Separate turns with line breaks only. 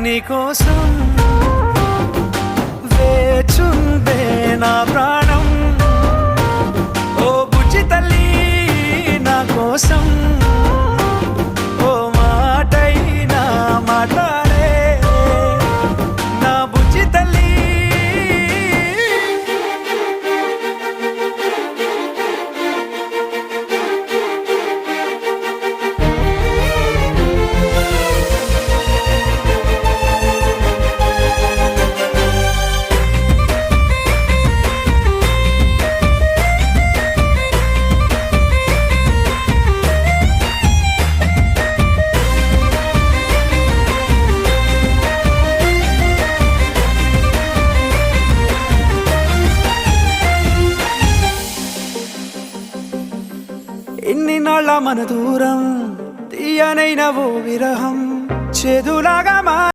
నీకోసం వేచుందే నా ప్రాణం ఓ బుజ్జి తల్లి నా కోసం ఓ మాటైనా మాట్లాడే నా బుజ్జి తల్లి ఇన్ని నాళ్ళ మన దూరం తీయనైన ఓ విరహం చేదులాగా